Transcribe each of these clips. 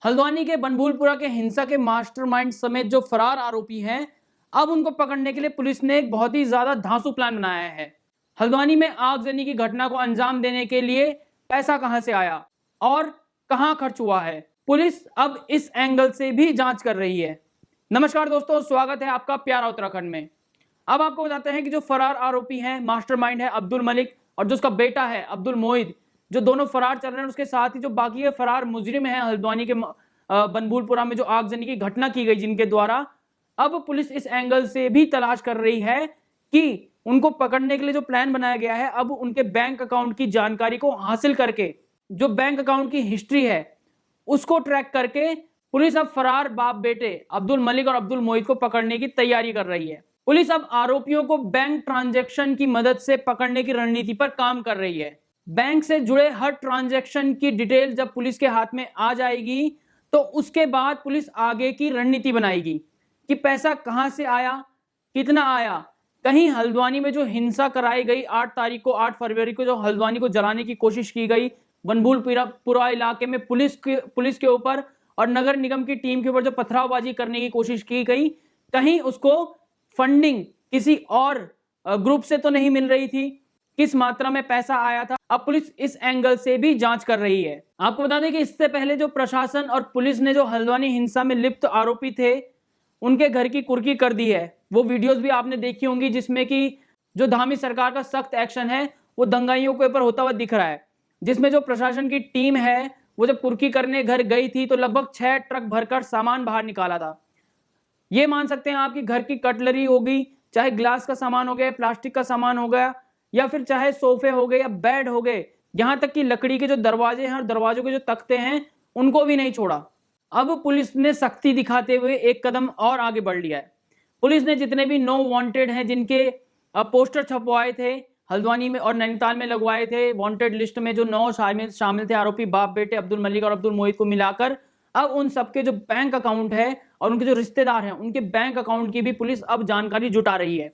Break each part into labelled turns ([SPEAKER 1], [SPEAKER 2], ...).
[SPEAKER 1] हल्द्वानी के बनभूलपुरा के हिंसा के मास्टरमाइंड समेत जो फरार आरोपी हैं, अब उनको पकड़ने के लिए पुलिस ने एक बहुत ही ज्यादा धांसू प्लान बनाया है। हल्द्वानी में आगजनी की घटना को अंजाम देने के लिए पैसा कहां से आया और कहां खर्च हुआ है, पुलिस अब इस एंगल से भी जांच कर रही है। नमस्कार दोस्तों, स्वागत है आपका प्यारा उत्तराखंड में। अब आपको बताते हैं कि जो फरार आरोपी हैं, मास्टरमाइंड है अब्दुल मलिक और जो उसका बेटा है अब्दुल मोहित, जो दोनों फरार चल रहे हैं। उसके साथ ही जो बाकी के फरार मुजरिम हैं हल्द्वानी के बनभूलपुरा में जो आगजनी की घटना की गई जिनके द्वारा, अब पुलिस इस एंगल से भी तलाश कर रही है कि उनको पकड़ने के लिए जो प्लान बनाया गया है, अब उनके बैंक अकाउंट की जानकारी को हासिल करके, जो बैंक अकाउंट की हिस्ट्री है उसको ट्रैक करके पुलिस अब फरार बाप बेटे अब्दुल मलिक और अब्दुल मोहित को पकड़ने की तैयारी कर रही है। पुलिस अब आरोपियों को बैंक ट्रांजैक्शन की मदद से पकड़ने की रणनीति पर काम कर रही है। बैंक से जुड़े हर ट्रांजैक्शन की डिटेल जब पुलिस के हाथ में आ जाएगी तो उसके बाद पुलिस आगे की रणनीति बनाएगी कि पैसा कहां से आया, कितना आया। कहीं हल्द्वानी में जो हिंसा कराई गई 8 फरवरी को जो हल्द्वानी को जलाने की कोशिश की गई, बनभूलपुरा इलाके में पुलिस के ऊपर और नगर निगम की टीम के ऊपर जो पथरावबाजी करने की कोशिश की गई, कहीं उसको फंडिंग किसी और ग्रुप से तो नहीं मिल रही थी, किस मात्रा में पैसा आया था, अब पुलिस इस एंगल से भी जांच कर रही है। आपको बता दें कि इससे पहले जो प्रशासन और पुलिस ने जो हल्द्वानी हिंसा में लिप्त आरोपी थे उनके घर की कुर्की कर दी है। वो वीडियोस भी आपने देखी होंगी जिसमें कि जो धामी सरकार का सख्त एक्शन है वो दंगाइयों के ऊपर होता हुआ दिख रहा है, जिसमें जो प्रशासन की टीम है वो जब कुर्की करने घर गई थी तो लगभग 6 ट्रक भरकर सामान बाहर निकाला था। ये मान सकते हैं आपकी घर की कटलरी होगी, चाहे ग्लास का सामान हो गया, प्लास्टिक का सामान हो गया, या फिर चाहे सोफे हो गए या बेड हो गए, यहां तक कि लकड़ी के जो दरवाजे हैं और दरवाजों के जो तख्ते हैं उनको भी नहीं छोड़ा। अब पुलिस ने सख्ती दिखाते हुए एक कदम और आगे बढ़ लिया है। पुलिस ने जितने भी नो वांटेड हैं जिनके पोस्टर छपवाए थे हल्द्वानी में और नैनीताल में लगवाए थे, वांटेड लिस्ट में जो 9 शामिल थे आरोपी बाप बेटे अब्दुल मलिक और अब्दुल मोहित को मिलाकर, अब उन सबके जो बैंक अकाउंट है और उनके जो रिश्तेदार हैं उनके बैंक अकाउंट की भी पुलिस अब जानकारी जुटा रही है।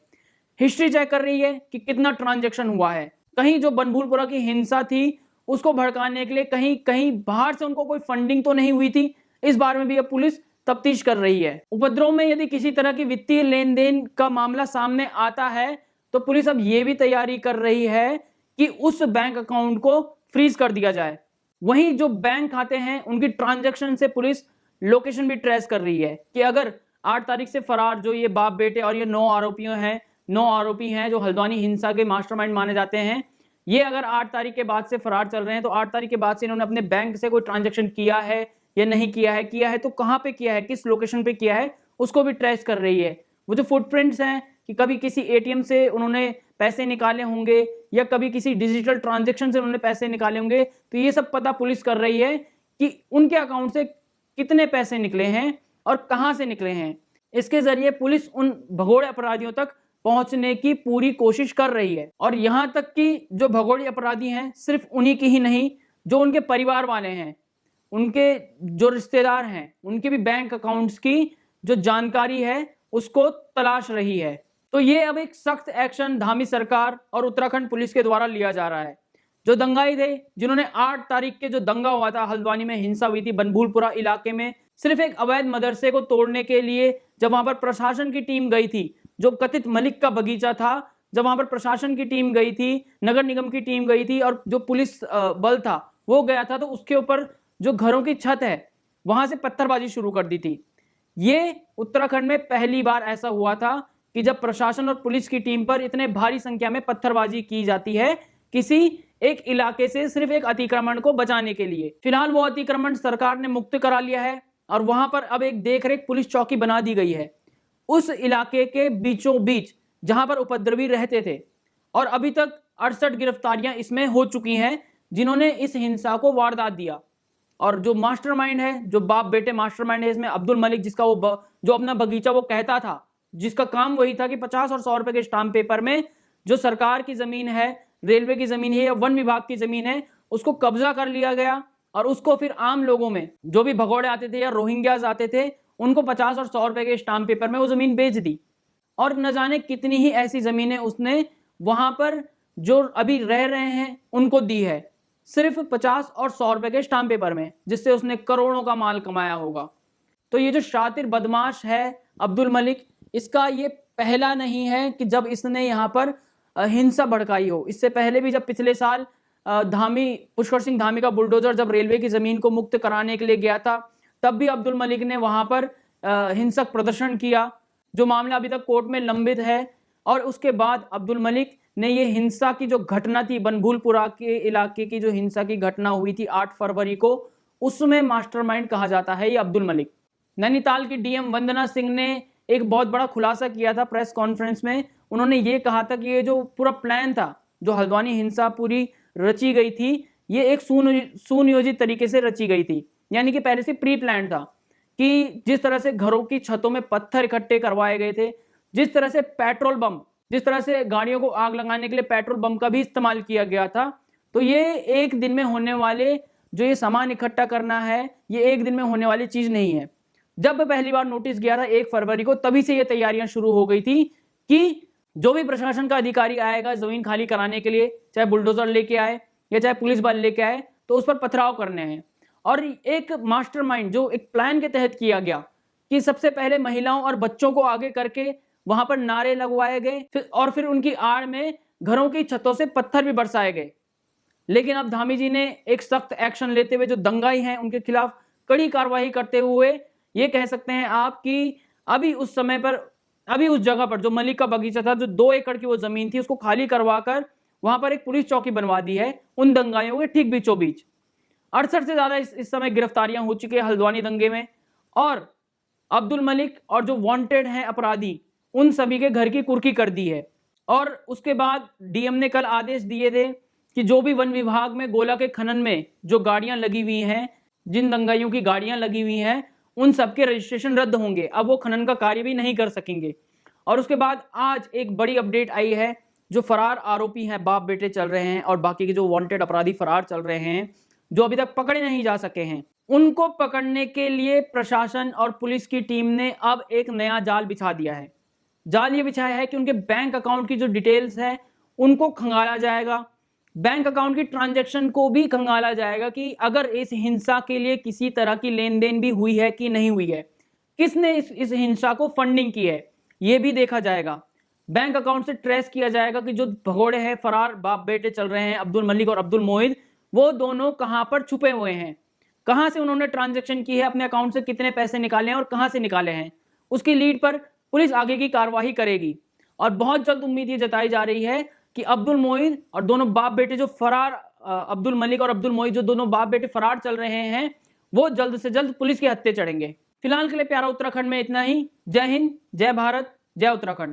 [SPEAKER 1] हिस्ट्री चेक कर रही है कि कितना ट्रांजैक्शन हुआ है। कहीं जो बनभूलपुरा की हिंसा थी उसको भड़काने के लिए कहीं कहीं बाहर से उनको कोई फंडिंग तो नहीं हुई थी, इस बारे में भी अब पुलिस तफ्तीश कर रही है। उपद्रव में यदि किसी तरह की वित्तीय लेन देन का मामला सामने आता है तो पुलिस अब ये भी तैयारी कर रही है कि उस बैंक अकाउंट को फ्रीज कर दिया जाए। वहीं जो बैंक खाते हैं उनकी ट्रांजैक्शन से पुलिस लोकेशन भी ट्रेस कर रही है कि अगर 8 तारीख से फरार जो ये बाप बेटे और ये 9 आरोपी हैं जो हल्द्वानी हिंसा के मास्टरमाइंड माने जाते हैं, ये अगर 8 तारीख के बाद से फरार चल रहे हैं तो 8 तारीख के बाद से इन्होंने अपने बैंक से कोई ट्रांजैक्शन किया है या नहीं किया है तो कहां पे किया है, किस लोकेशन पे किया है, उसको भी ट्रेस कर रही है। वो जो फुटप्रिंट्स हैं कि कभी किसी एटीएम से उन्होंने पैसे निकाले होंगे या कभी किसी डिजिटल ट्रांजैक्शन से उन्होंने पैसे निकाले होंगे, तो ये सब पता पुलिस कर रही है कि उनके अकाउंट से कितने पैसे निकले हैं और कहां से निकले हैं। इसके जरिए पुलिस उन भगोड़े अपराधियों तक पहुंचने की पूरी कोशिश कर रही है। और यहां तक कि जो भगोड़े अपराधी हैं सिर्फ उन्हीं की ही नहीं, जो उनके परिवार वाले हैं, उनके जो रिश्तेदार हैं, उनके भी बैंक अकाउंट्स की जो जानकारी है उसको तलाश रही है। तो ये अब एक सख्त एक्शन धामी सरकार और उत्तराखंड पुलिस के द्वारा लिया जा रहा है। जो दंगाई थे जिन्होंने 8 तारीख के जो दंगा हुआ था, हल्द्वानी में हिंसा हुई थी बनभूलपुरा इलाके में, सिर्फ एक अवैध मदरसे को तोड़ने के लिए जब वहां पर प्रशासन की टीम गई थी, जो कथित मलिक का बगीचा था, जब वहां पर प्रशासन की टीम गई थी, नगर निगम की टीम गई थी और जो पुलिस बल था वो गया था, तो उसके ऊपर जो घरों की छत है वहां से पत्थरबाजी शुरू कर दी थी। ये उत्तराखंड में पहली बार ऐसा हुआ था कि जब प्रशासन और पुलिस की टीम पर इतने भारी संख्या में पत्थरबाजी की जाती है किसी एक इलाके से सिर्फ एक अतिक्रमण को बचाने के लिए। फिलहाल वो अतिक्रमण सरकार ने मुक्त करा लिया है और वहां पर अब एक देखरेख पुलिस चौकी बना दी गई है उस इलाके के बीचों बीच जहां पर उपद्रवी रहते थे। और अभी तक 68 गिरफ्तारियां इसमें हो चुकी हैं जिन्होंने इस हिंसा को वारदात दिया। और जो मास्टरमाइंड है, जो बाप बेटे मास्टरमाइंड है इसमें अब्दुल मलिक, जिसका वो जो अपना बगीचा वो कहता था, जिसका काम वही था कि 50 और 100 रुपए के स्टाम्प पेपर में जो सरकार की जमीन है, रेलवे की जमीन है या वन विभाग की जमीन है, उसको कब्जा कर लिया गया और उसको फिर आम लोगों में जो भी भगोड़े आते थे या रोहिंग्याज आते थे उनको 50 और 100 रुपए के स्टाम्प पेपर में वो जमीन बेच दी। और न जाने कितनी ही ऐसी जमीनें उसने वहां पर जो अभी रह रहे हैं उनको दी है। सिर्फ 50 और 100 रुपए के स्टाम्प पेपर में, जिससे उसने करोड़ों का माल कमाया होगा। तो ये जो शातिर बदमाश है अब्दुल मलिक, इसका ये पहला नहीं है कि जब इसने यहाँ पर हिंसा भड़काई हो। इससे पहले भी जब पिछले साल पुष्कर सिंह धामी का बुलडोजर जब रेलवे की जमीन को मुक्त कराने के लिए गया था, तब भी अब्दुल मलिक ने वहां पर हिंसक प्रदर्शन किया, जो मामला अभी तक कोर्ट में लंबित है। और उसके बाद अब्दुल मलिक ने ये हिंसा की जो घटना थी, बनभूलपुरा के इलाके की जो हिंसा की घटना हुई थी 8 फरवरी को, उसमें मास्टरमाइंड कहा जाता है ये अब्दुल मलिक। नैनीताल की डीएम वंदना सिंह ने एक बहुत बड़ा खुलासा किया था प्रेस कॉन्फ्रेंस में। उन्होंने ये कहा था कि ये जो पूरा प्लान था, जो हल्द्वानी हिंसा पूरी रची गई थी, ये एक सुनियोजित तरीके से रची गई थी। यानी कि पहले से प्री प्लान था कि जिस तरह से घरों की छतों में पत्थर इकट्ठे करवाए गए थे, जिस तरह से पेट्रोल बम, जिस तरह से गाड़ियों को आग लगाने के लिए पेट्रोल बम का भी इस्तेमाल किया गया था। तो ये एक दिन में होने वाले जो ये सामान इकट्ठा करना है, ये एक दिन में होने वाली चीज नहीं है। जब पहली बार नोटिस गया था 1 फरवरी को, तभी से ये तैयारियां शुरू हो गई थी कि जो भी प्रशासन का अधिकारी आएगा जमीन खाली कराने के लिए, चाहे बुलडोजर लेके आए या चाहे पुलिस बल लेके आए, तो उस पर पथराव करने हैं। और एक मास्टरमाइंड जो एक प्लान के तहत किया गया कि सबसे पहले महिलाओं और बच्चों को आगे करके वहां पर नारे लगवाए गए और फिर उनकी आड़ में घरों की छतों से पत्थर भी बरसाए गए। लेकिन अब धामी जी ने एक सख्त एक्शन लेते हुए जो दंगाई हैं उनके खिलाफ कड़ी कार्रवाई करते हुए ये कह सकते हैं आप कि अभी उस समय पर, अभी उस जगह पर जो मलिक का बगीचा था, जो 2 एकड़ की वो जमीन थी, उसको खाली करवाकर वहां पर एक पुलिस चौकी बनवा दी है उन दंगाइयों के ठीक बीचों बीच। 68 से ज्यादा इस समय गिरफ्तारियां हो चुकी है हल्द्वानी दंगे में। और अब्दुल मलिक और जो वांटेड हैं अपराधी, उन सभी के घर की कुर्की कर दी है। और उसके बाद डीएम ने कल आदेश दिए थे कि जो भी वन विभाग में गोला के खनन में जो गाड़ियां लगी हुई हैं, जिन दंगाइयों की गाड़ियां लगी हुई हैं, उन सबके रजिस्ट्रेशन रद्द होंगे। अब वो खनन का कार्य भी नहीं कर सकेंगे। और उसके बाद आज एक बड़ी अपडेट आई है, जो फरार आरोपी हैं, बाप बेटे चल रहे हैं और बाकी के जो वांटेड अपराधी फरार चल रहे हैं, जो अभी तक पकड़े नहीं जा सके हैं, उनको पकड़ने के लिए प्रशासन और पुलिस की टीम ने अब एक नया जाल बिछा दिया है। जाल ये बिछाया है कि उनके बैंक अकाउंट की जो डिटेल्स है उनको खंगाला जाएगा, बैंक अकाउंट की ट्रांजैक्शन को भी खंगाला जाएगा कि अगर इस हिंसा के लिए किसी तरह की लेन देन भी हुई है कि नहीं हुई है, किसने इस हिंसा को फंडिंग की है, ये भी देखा जाएगा। बैंक अकाउंट से ट्रेस किया जाएगा कि जो भगोड़े हैं, फरार बाप बेटे चल रहे हैं अब्दुल मलिक और अब्दुल मोहिद, वो दोनों कहां पर छुपे हुए हैं, कहां से उन्होंने ट्रांजैक्शन की है, अपने अकाउंट से कितने पैसे निकाले हैं और कहां से निकाले हैं। उसकी लीड पर पुलिस आगे की कार्यवाही करेगी। और बहुत जल्द उम्मीद ये जताई जा रही है कि अब्दुल मोहिद और दोनों बाप बेटे जो फरार, अब्दुल मलिक और अब्दुल मोहिद जो दोनों बाप बेटे फरार चल रहे हैं, वो जल्द से जल्द पुलिस के हत्थे चढ़ेंगे। फिलहाल के लिए प्यारा उत्तराखंड में इतना ही। जय हिंद, जय भारत, जय उत्तराखंड।